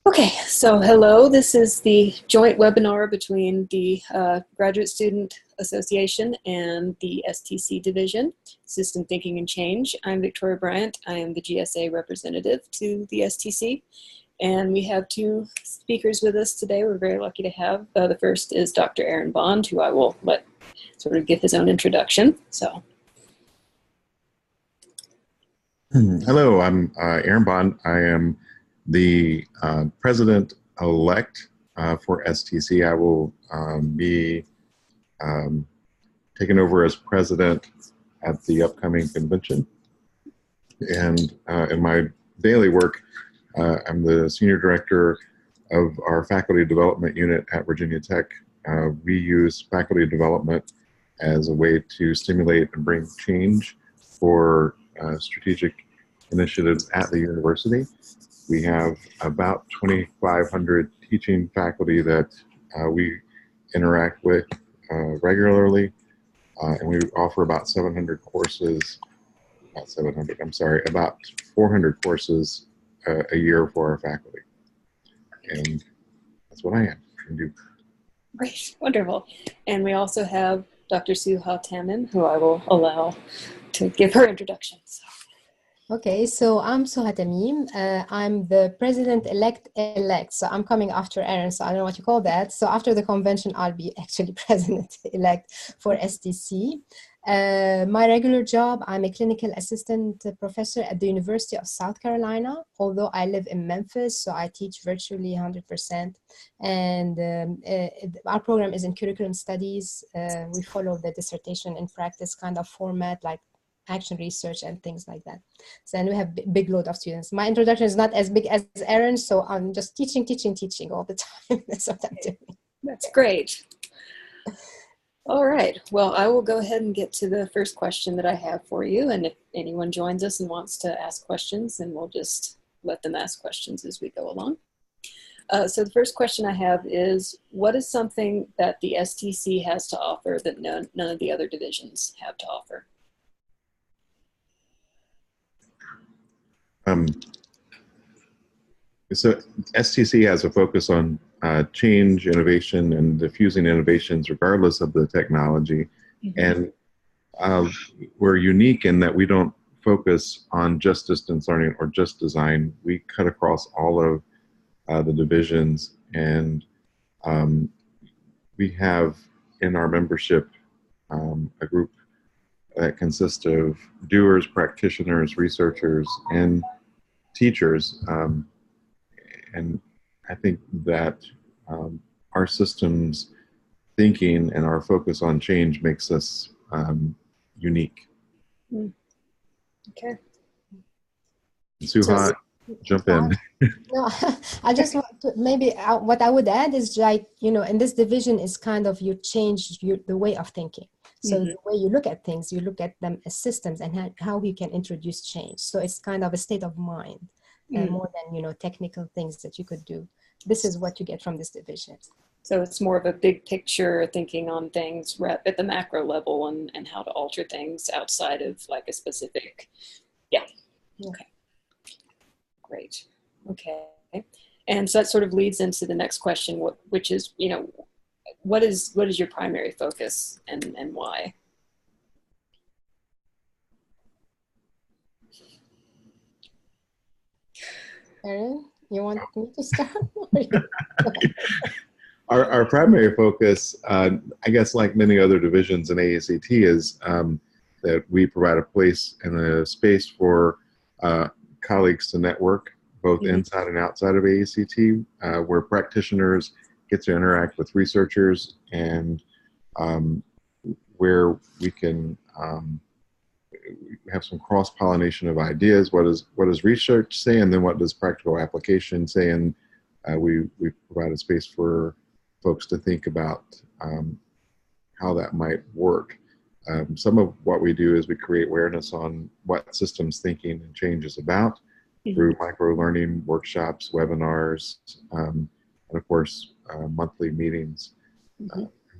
Okay, so hello, this is the joint webinar between the Graduate Student Association and the STC Division, System Thinking and Change. I'm Victoria Bryant. I am the GSA representative to the STC, and we have two speakers with us today we're very lucky to have. The first is Dr. Aaron Bond, who I will let sort of give his own introduction. So. Hello, I'm Aaron Bond. I am the president-elect for STC. I will be taking over as president at the upcoming convention. And in my daily work, I'm the senior director of our faculty development unit at Virginia Tech. We use faculty development as a way to stimulate and bring change for strategic initiatives at the university. We have about 2,500 teaching faculty that we interact with regularly, and we offer about 700 courses, about 400 courses a year for our faculty. And that's what I am and do. Great, wonderful. And we also have Dr. Suha Tamim, who I will allow to give her introduction. Okay, so I'm Suha Tamim. I'm the president-elect, so I'm coming after Aaron, so I don't know what you call that. So after the convention, I'll be actually president-elect for STC. My regular job, I'm a clinical assistant professor at the University of South Carolina, although I live in Memphis, so I teach virtually 100%. And our program is in curriculum studies. We follow the dissertation in practice kind of format, like action research and things like that. So, and we have big load of students. My introduction is not as big as Aaron, so I'm just teaching all the time. That's what I'm doing. That's great. All right, well, I will go ahead and get to the first question that I have for you. And if anyone joins us and wants to ask questions, then we'll just let them ask questions as we go along. So the first question I have is, what is something that the STC has to offer that none of the other divisions have to offer? So STC has a focus on change, innovation, and diffusing innovations regardless of the technology. Mm-hmm. And we're unique in that we don't focus on just distance learning or just design. We cut across all of the divisions, and we have in our membership a group that consists of doers, practitioners, researchers, and teachers. And I think that our systems thinking and our focus on change makes us unique. Okay. Suha, jump in. No, I just want to, maybe what I would add is, like, you know, in this division is kind of you change the way of thinking. So the way you look at things, you look at them as systems and how we can introduce change. So it's kind of a state of mind more than, you know, technical things that you could do. This is what you get from this division. So it's more of a big picture thinking on things at the macro level and how to alter things outside of like a specific, Okay. Great. Okay. And so that sort of leads into the next question, which is, you know, what is your primary focus and why? Aaron, you want me to start? Our primary focus, I guess like many other divisions in AECT, is that we provide a place and a space for colleagues to network, both inside and outside of AECT, where practitioners get to interact with researchers, and where we can have some cross-pollination of ideas. What does research say, and then what does practical application say? And we provide a space for folks to think about how that might work. Some of what we do is we create awareness on what systems thinking and change is about through micro-learning workshops, webinars, and of course, monthly meetings.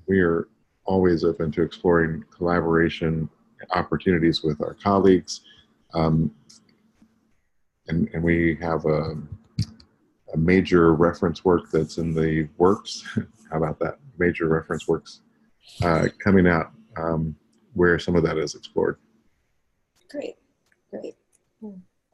We are always open to exploring collaboration opportunities with our colleagues. And we have a a major reference work that's in the works. How about that? Major reference works coming out where some of that is explored. Great, great.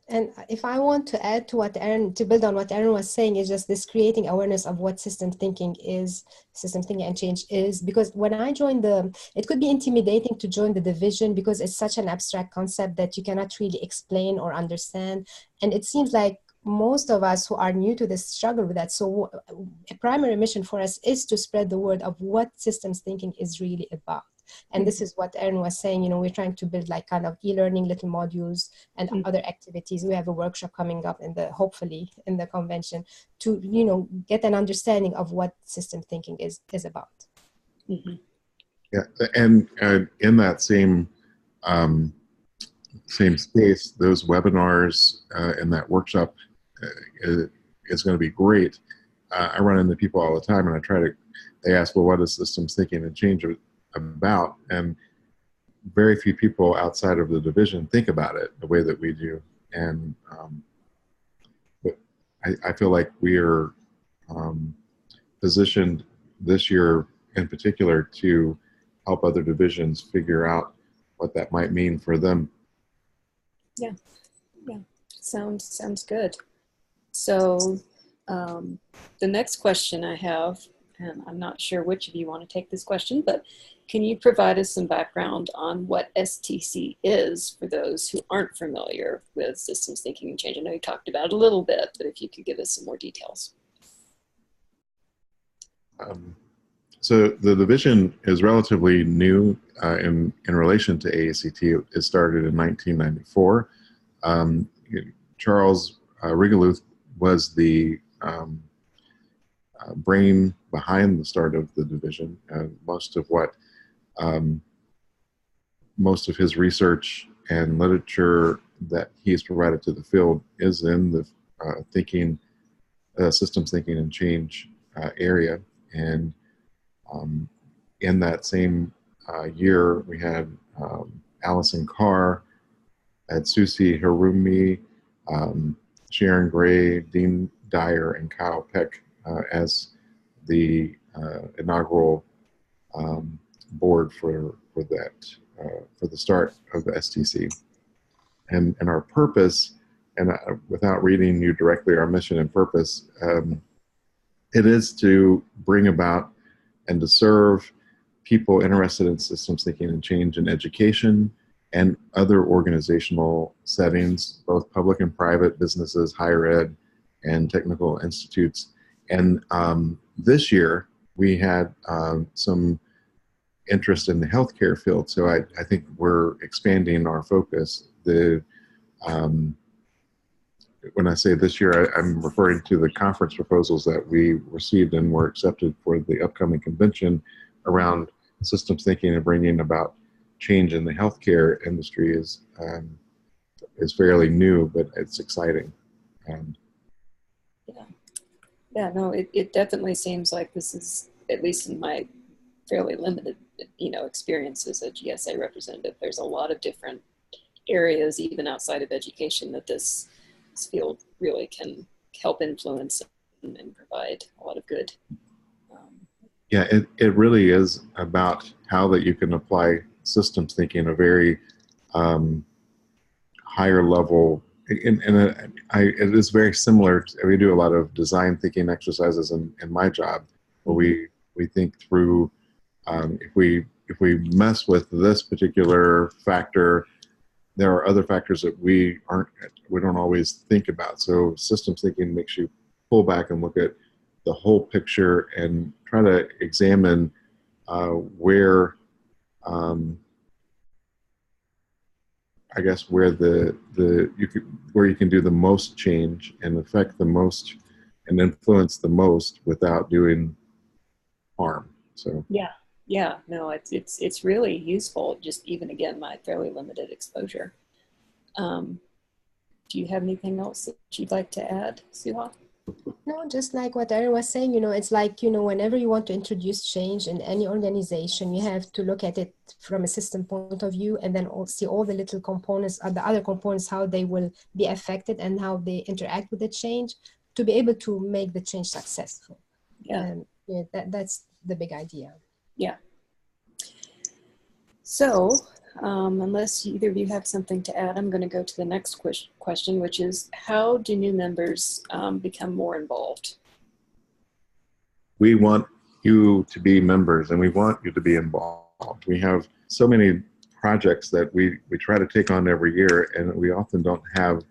And if I want to add to what Aaron, to build on what Aaron was saying, is just this creating awareness of what system thinking is, system thinking and change is, because when I joined it could be intimidating to join the division because it's such an abstract concept that you cannot really explain or understand. And it seems like most of us who are new to this struggle with that. So a primary mission for us is to spread the word of what systems thinking is really about. And this is what Aaron was saying, we're trying to build like kind of e-learning little modules and other activities. We have a workshop coming up hopefully in the convention to, get an understanding of what system thinking is about. Mm-hmm. Yeah, and in that same space, those webinars and that workshop is going to be great. I run into people all the time, and they ask, well, what is systems thinking and change about? And very few people outside of the division think about it the way that we do. And but I feel like we are positioned this year in particular to help other divisions figure out what that might mean for them. Yeah, sounds good. So the next question I have, and I'm not sure which of you want to take this question, but can you provide us some background on what STC is for those who aren't familiar with systems thinking and change? I know you talked about it a little bit, but if you could give us some more details. So the division is relatively new in relation to AECT. It started in 1994. Charles Rigoluth was the brain behind the start of the division. Most of his research and literature that he's provided to the field is in the systems thinking and change area. And in that same year, we had Allison Carr, Susie Harumi, Sharon Gray, Dean Dyer, and Kyle Peck as the inaugural board for the start of the STC. And our purpose, and without reading you directly our mission and purpose, it is to bring about and to serve people interested in systems thinking and change in education and other organizational settings, both public and private businesses, higher ed, and technical institutes. And this year, we had some interest in the healthcare field. So I think we're expanding our focus. When I say this year, I'm referring to the conference proposals that we received and were accepted for the upcoming convention around systems thinking and bringing about change in the healthcare industry is fairly new, but it's exciting. It definitely seems like this is, at least in my fairly limited, experience as a GSA representative, there's a lot of different areas, even outside of education, that this field really can help influence and provide a lot of good. Yeah, it really is about how that you can apply systems thinking a very higher level. It is very similar. We do a lot of design thinking exercises in my job, where we think through if we mess with this particular factor, there are other factors that we don't always think about. So systems thinking makes you pull back and look at the whole picture and try to examine where where you can do the most change and affect the most and influence the most without doing harm. So it's really useful. Just even again, my fairly limited exposure. Do you have anything else that you'd like to add, Suha? No, just like what Aaron was saying, it's like, whenever you want to introduce change in any organization, you have to look at it from a system point of view and then see all the little components, the other components, how they will be affected and how they interact with the change. to be able to make the change successful. Yeah. And yeah, that's the big idea. Yeah. So, unless either of you have something to add, I'm going to go to the next question, which is, how do new members become more involved? We want you to be members, and we want you to be involved. We have so many projects that we try to take on every year, and we often don't have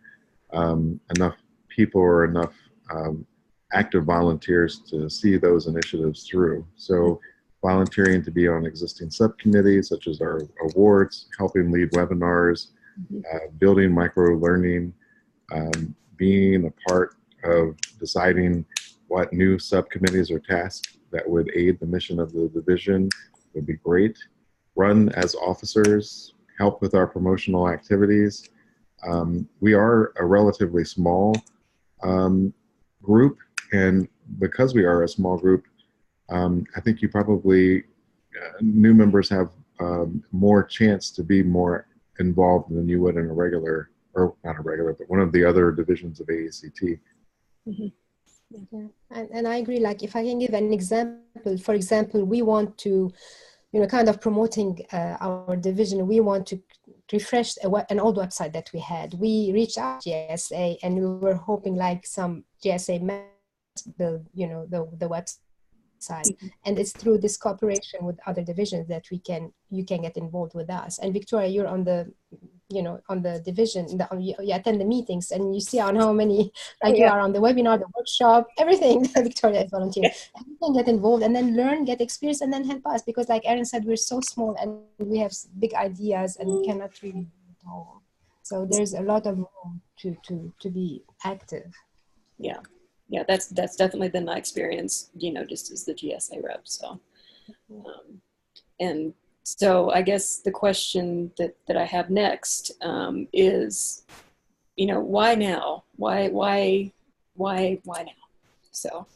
enough people or enough active volunteers to see those initiatives through. So volunteering to be on existing subcommittees, such as our awards, helping lead webinars, building micro-learning, being a part of deciding what new subcommittees or tasks that would aid the mission of the division would be great. Run as officers, help with our promotional activities. We are a relatively small group, and because we are a small group, I think you probably, new members have more chance to be more involved than you would in a regular, or not a regular, but one of the other divisions of AECT. Mm-hmm. Yeah. And I agree, like if I can give an example, for example, we want to, kind of promoting our division, we want to refresh an old website that we had. We reached out to GSA and we were hoping like some GSA build, the website. And it's through this cooperation with other divisions that you can get involved with us. And Victoria, you're on the on the division, you attend the meetings and you see on how many, like you are on the webinar, the workshop, everything. Victoria is volunteering. And you can get involved and then learn, get experience, and then help us, because like Erin said, we're so small and we have big ideas and we cannot really do it all. So there's a lot of room to be active. Yeah. Yeah, that's definitely been my experience, just as the GSA rep. So, and so I guess the question that I have next is, why now? Why now? So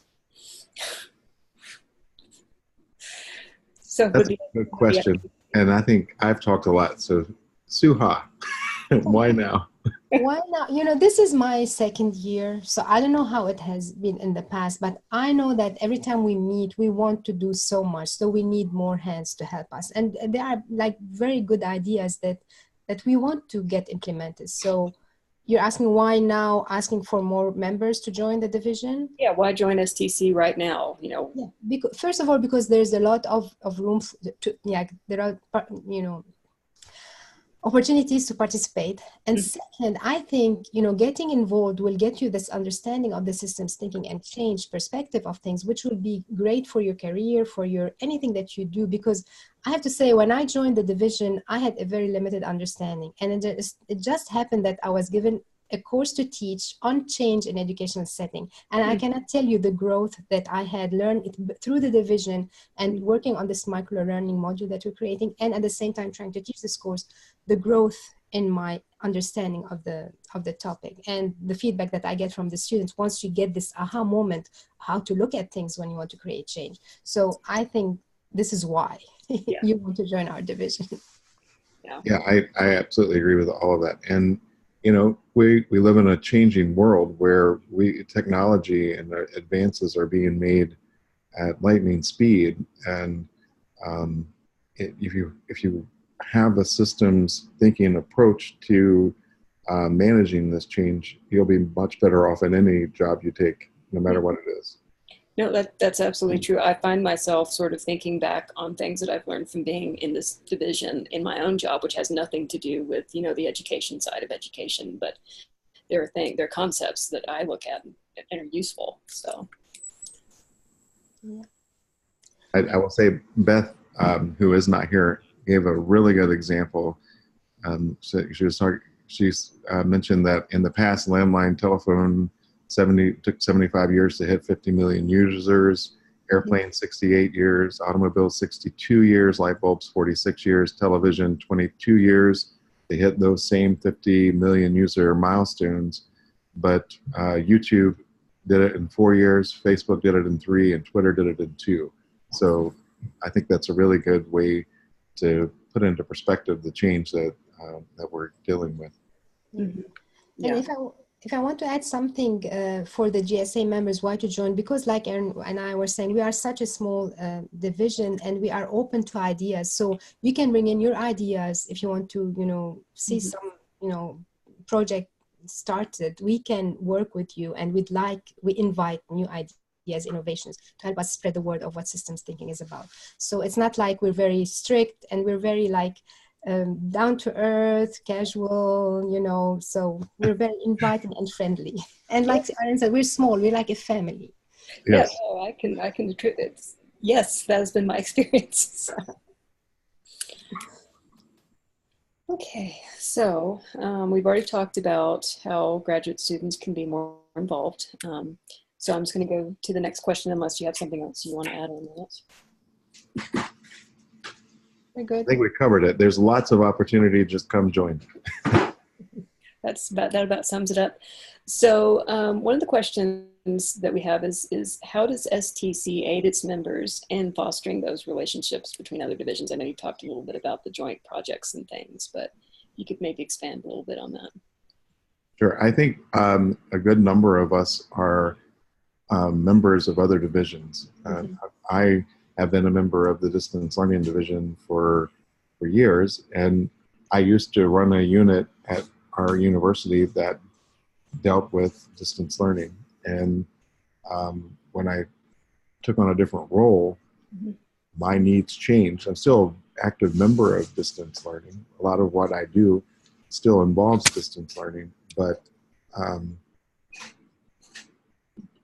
That's a good question. And I think I've talked a lot. So Suha, why now? Why now? This is my second year, so I don't know how it has been in the past, but I know that every time we meet, we want to do so much, so we need more hands to help us. And there are like very good ideas that we want to get implemented. So you're asking why now, asking for more members to join the division? Yeah, why join STC right now? Yeah, because, first of all, because there's a lot of room there are, opportunities to participate. And second, I think, getting involved will get you this understanding of the systems thinking and change perspective of things, which will be great for your career, for your anything that you do. Because I have to say, when I joined the division, I had a very limited understanding. And it just happened that I was given a course to teach on change in educational setting. And I cannot tell you the growth that I had learned through the division and working on this micro learning module that we're creating. And at the same time, trying to teach this course, the growth in my understanding of the topic and the feedback that I get from the students once you get this aha moment, how to look at things when you want to create change. So I think this is why you want to join our division. Yeah, I absolutely agree with all of that. And we live in a changing world where technology and advances are being made at lightning speed. And if you have a systems thinking approach to managing this change, you'll be much better off in any job you take, no matter what it is. No, that's absolutely true. I find myself sort of thinking back on things that I've learned from being in this division in my own job, which has nothing to do with, the education side of education, but there are concepts that I look at and are useful. So. Yeah. I will say Beth, who is not here, gave a really good example. So she's mentioned that in the past, landline telephone took 75 years to hit 50 million users, airplane 68 years, automobile 62 years, light bulbs 46 years, television 22 years. They hit those same 50 million user milestones, but YouTube did it in 4 years, Facebook did it in 3, and Twitter did it in 2. So I think that's a really good way to put into perspective the change that we're dealing with. Mm-hmm. Yeah. And if I want to add something for the GSA members, why to join, because like Aaron and I were saying, we are such a small division and we are open to ideas. So you can bring in your ideas if you want to, you know, see some, you know, project started. We can work with you, and we invite new ideas, innovations to help us spread the word of what systems thinking is about. So it's not like we're very strict, and we're very like down to earth, casual, you know, so we're very inviting and friendly. And like Aaron said, we're small, we're like a family. Yes. Yeah, no, I can attribute. Yes, that has been my experience. Okay, so we've already talked about how graduate students can be more involved. So I'm just going to go to the next question, unless you have something else you want to add on that. We're good. I think we covered it. There's lots of opportunity. Just come join. That about sums it up. So one of the questions that we have is how does STC aid its members in fostering those relationships between other divisions? I know you talked a little bit about the joint projects and things, but you could maybe expand a little bit on that. Sure. I think a good number of us are members of other divisions. I have been a member of the distance learning division for years, and I used to run a unit at our university that dealt with distance learning. And when I took on a different role, my needs changed. I'm still an active member of distance learning. A lot of what I do still involves distance learning, but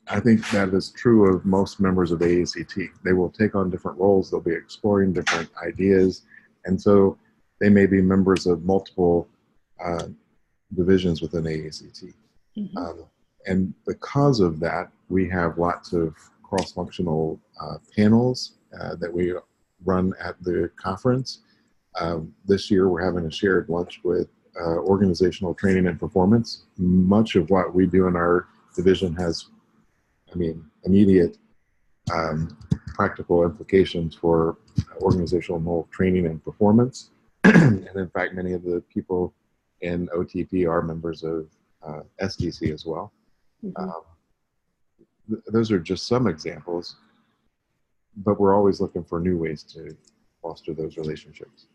I think that is true of most members of AECT. They will take on different roles. They'll be exploring different ideas. And so they may be members of multiple divisions within AECT. And because of that, we have lots of cross-functional panels that we run at the conference. This year, we're having a shared lunch with organizational training and performance. Much of what we do in our division has, immediate practical implications for organizational training and performance. And in fact, many of the people in OTP are members of STC as well. Those are just some examples, but we're always looking for new ways to foster those relationships.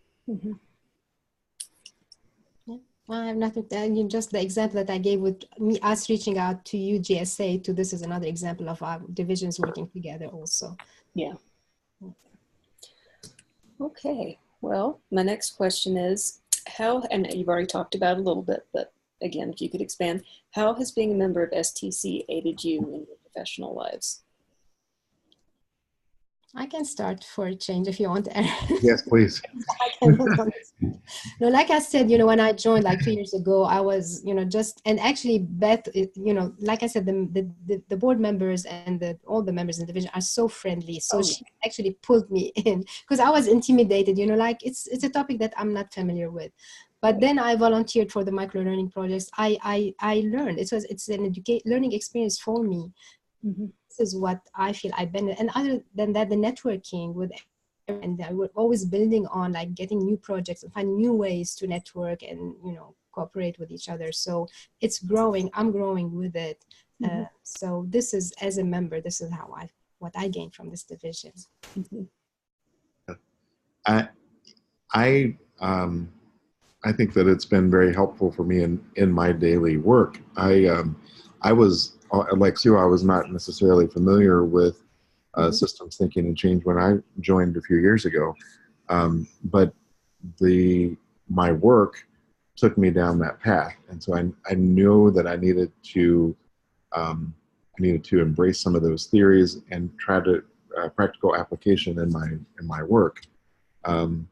I have nothing to add. Just the example that I gave with us reaching out to you, GSA, to this is another example of our divisions working together also. Yeah. Okay. Well, my next question is how, and you've already talked about it a little bit, but again, if you could expand, how has being a member of STC aided you in your professional lives? I can start for a change if you want. Yes, please. No, like I said, when I joined like 2 years ago, I was, and actually Beth, like I said, the board members and all the members in the division are so friendly. So she actually pulled me in because I was intimidated, like it's a topic that I'm not familiar with. But then I volunteered for the micro learning projects. I learned. It's an learning experience for me. This is what I feel I benefit. And other than that, the networking with, and we're always building on like getting new projects and finding new ways to network and cooperate with each other. So it's growing. I'm growing with it. So this is, as a member, this is how what I gained from this division. I think that it's been very helpful for me in my daily work. I was, like Suha, I was not necessarily familiar with systems thinking and change when I joined a few years ago, but my work took me down that path, and so I knew that I needed to embrace some of those theories and try to practical application in my work, and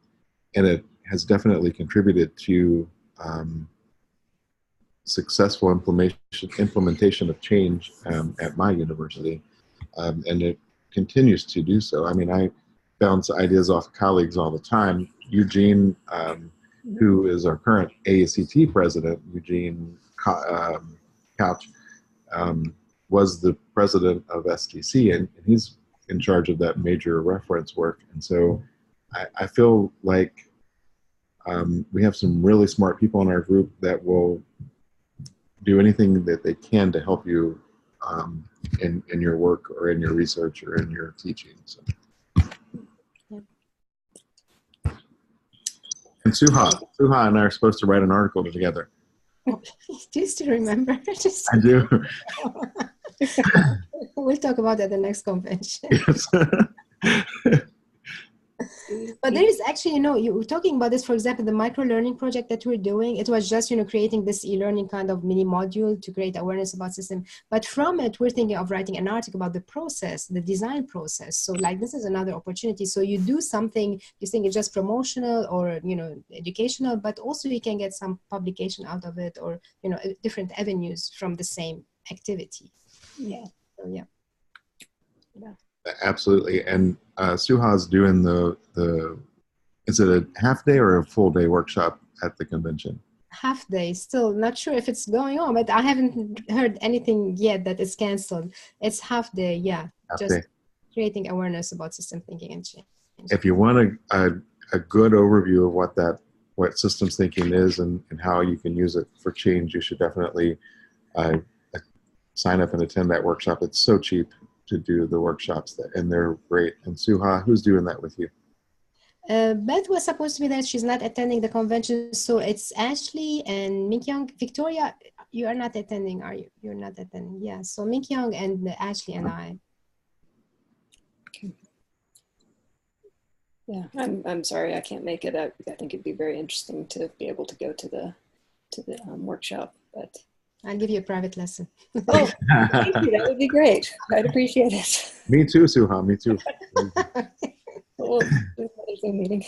it has definitely contributed to successful implementation of change at my university, and it continues to do so. I bounce ideas off colleagues all the time. Eugene, who is our current AECT president, Eugene Couch, was the president of STC, and he's in charge of that major reference work. And so I feel like we have some really smart people in our group that will do anything that they can to help you in your work or in your research or in your teaching. So. And Suha and I are supposed to write an article together. Oh, do you still remember? I do. We'll talk about that at the next convention. Yes. But there is actually, you were talking about this, for example, the micro-learning project that we're doing. It was just, creating this e-learning kind of mini module to create awareness about system. But from it, we're thinking of writing an article about the process, the design process. So like, this is another opportunity. So you do something, you think it's just promotional or, educational, but also you can get some publication out of it or, different avenues from the same activity. Yeah. So, yeah. Absolutely. And Suha's doing is it a half day or a full day workshop at the convention? Half day, still not sure if it's going on, but I haven't heard anything yet that it's canceled. It's half day, yeah. Half just day. Creating awareness about system thinking and change. If you want a good overview of what systems thinking is and how you can use it for change, you should definitely sign up and attend that workshop. It's so cheap to do the workshops, and they're great. And Suha, who's doing that with you? Beth was supposed to be there. She's not attending the convention, so it's Ashley and Minkyung. Victoria, you are not attending, are you? You're not attending. Yeah, so Minkyung and Ashley and I. Okay. Yeah, I'm sorry I can't make it. I think it'd be very interesting to be able to go to the workshop, but I'll give you a private lesson. oh, thank you. That would be great. I'd appreciate it. Me too, Suha. Me too. Well, there's another Zoom meeting.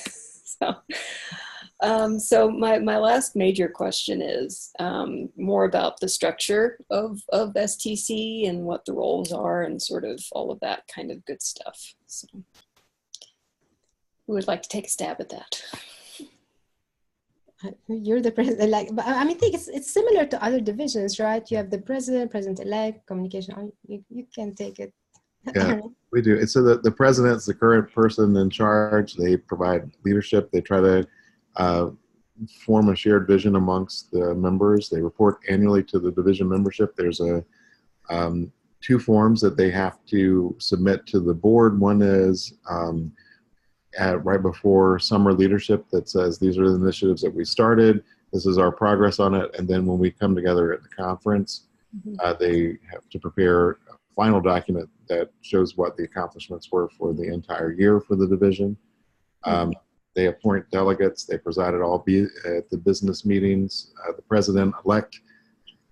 So my last major question is more about the structure of STC and what the roles are and sort of all of that kind of good stuff. So who would like to take a stab at that? You're the president, but I mean, I think it's similar to other divisions, right? You have the president-elect, communication. You can take it. Yeah, we do. So the president's the current person in charge. They provide leadership. They try to form a shared vision amongst the members. They report annually to the division membership. There's two forms that they have to submit to the board. One is right before summer leadership that says these are the initiatives that we started. This is our progress on it. And then when we come together at the conference, they have to prepare a final document that shows what the accomplishments were for the entire year for the division. They appoint delegates. They preside at all at the business meetings. The president-elect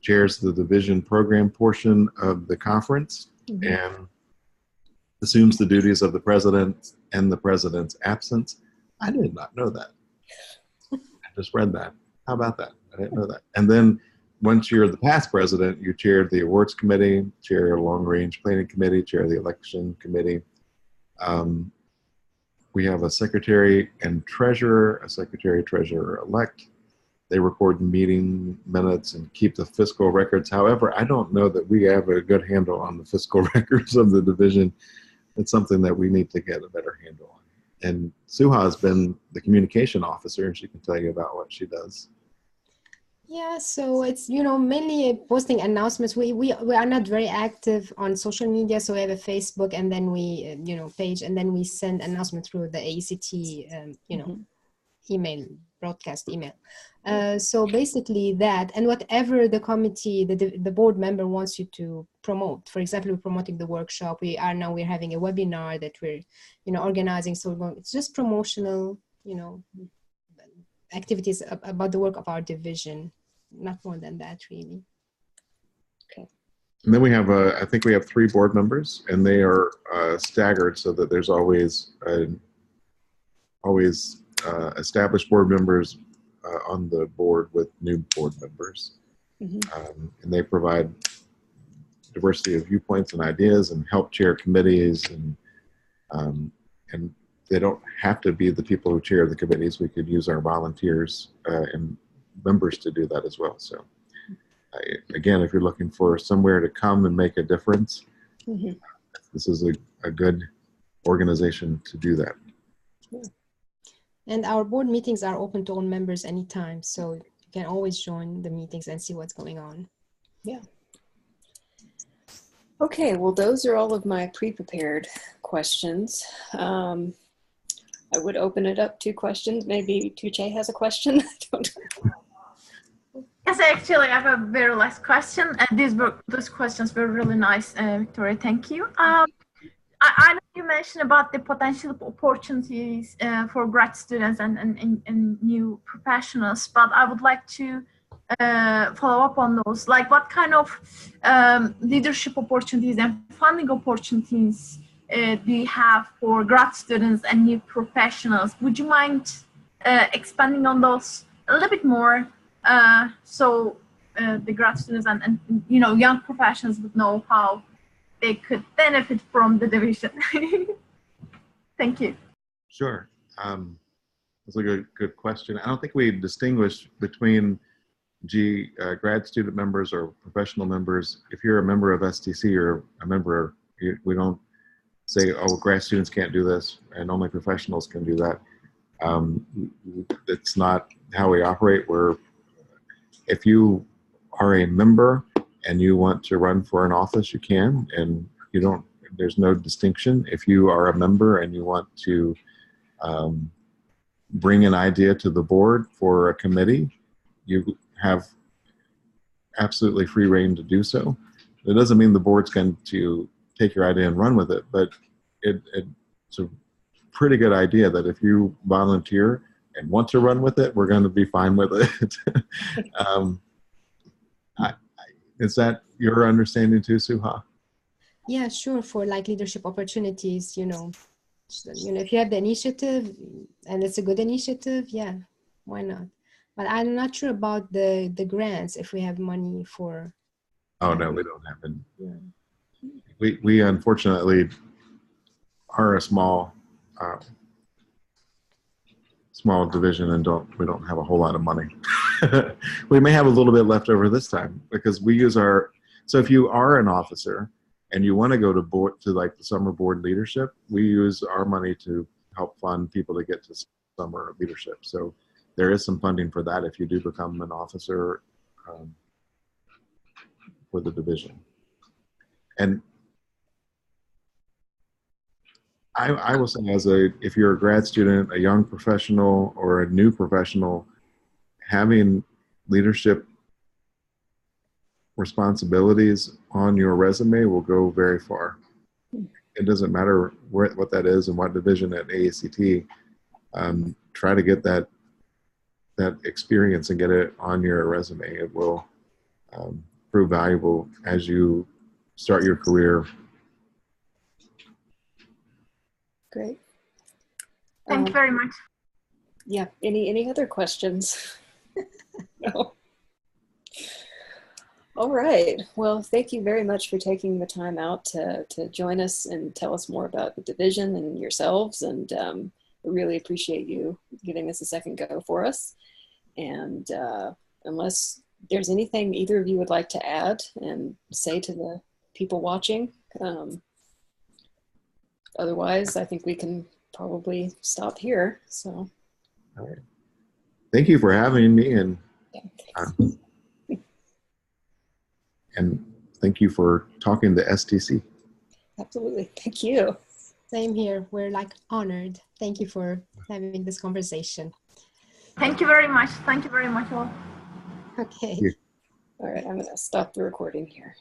chairs the division program portion of the conference and assumes the duties of the president in the president's absence. I did not know that. I just read that. How about that? I didn't know that. And then once you're the past president, you chair the awards committee, chair long-range planning committee, chair the election committee. We have a secretary and treasurer, a secretary-treasurer-elect. They record meeting minutes and keep the fiscal records. However, I don't know that we have a good handle on the fiscal records of the division. It's something that we need to get a better handle on. And Suha has been the communication officer, and she can tell you about what she does. Yeah, so it's, mainly posting announcements. We are not very active on social media, so we have a Facebook and then we, page, and then we send announcement through the AECT, email, broadcast email. So basically that, and whatever the committee, the board member wants you to promote. For example, we're promoting the workshop. We're having a webinar that we're, organizing. So it's just promotional, activities about the work of our division, not more than that, really. Okay. And then we have, I think we have 3 board members, and they are staggered so that there's always established board members on the board with new board members. And they provide diversity of viewpoints and ideas and help chair committees, and they don't have to be the people who chair the committees. We could use our volunteers and members to do that as well. So again, if you're looking for somewhere to come and make a difference, this is a good organization to do that. And our board meetings are open to all members anytime. So you can always join the meetings and see what's going on. Yeah. Okay, well, those are all of my pre-prepared questions. I would open it up to questions. Maybe Tuche has a question. Yes, actually, I have a very last question. And those questions were really nice, Victoria. Thank you. I know you mentioned about the potential opportunities for grad students and new professionals, but I would like to follow up on those. Like, what kind of leadership opportunities and funding opportunities do you have for grad students and new professionals? Would you mind expanding on those a little bit more, so the grad students and you know, young professionals would know how they could benefit from the division? Thank you. Sure. That's a good question. I don't think we distinguish between grad student members or professional members. If you're a member of STC or a member, we don't say, oh, grad students can't do this and only professionals can do that. It's not how we operate. If you are a member and you want to run for an office, you can, and there's no distinction. If you are a member and you want to bring an idea to the board for a committee, you have absolutely free reign to do so. It doesn't mean the board's going to take your idea and run with it, but it's a pretty good idea that if you volunteer and want to run with it, we're going to be fine with it. Is that your understanding too, Suha? Yeah, sure. For like leadership opportunities, you know, if you have the initiative and it's a good initiative, yeah, why not? But I'm not sure about the grants, if we have money for. Oh no, we don't have any. Yeah. We unfortunately are a small division and we don't have a whole lot of money. We may have a little bit left over this time because we use so if you are an officer and you want to go to like the summer board leadership, we use our money to help fund people to get to summer leadership. So there is some funding for that if you do become an officer for the division. And I will say, if you're a grad student, a young professional, or a new professional, having leadership responsibilities on your resume will go very far. It doesn't matter what that is and what division at AECT. Try to get that experience and get it on your resume. It will prove valuable as you start your career. Great. Thank you very much. Yeah. Any other questions? No. All right. Well, thank you very much for taking the time out to join us and tell us more about the division and yourselves. And we really appreciate you giving us a second go for us. And unless there's anything either of you would like to add and say to the people watching, otherwise, I think we can probably stop here. So, all right. Thank you for having me, and thank you for talking to STC. Absolutely. Thank you. Same here. We're like honored. Thank you for having this conversation. Thank you very much. Thank you very much all. Okay. All right. I'm going to stop the recording here.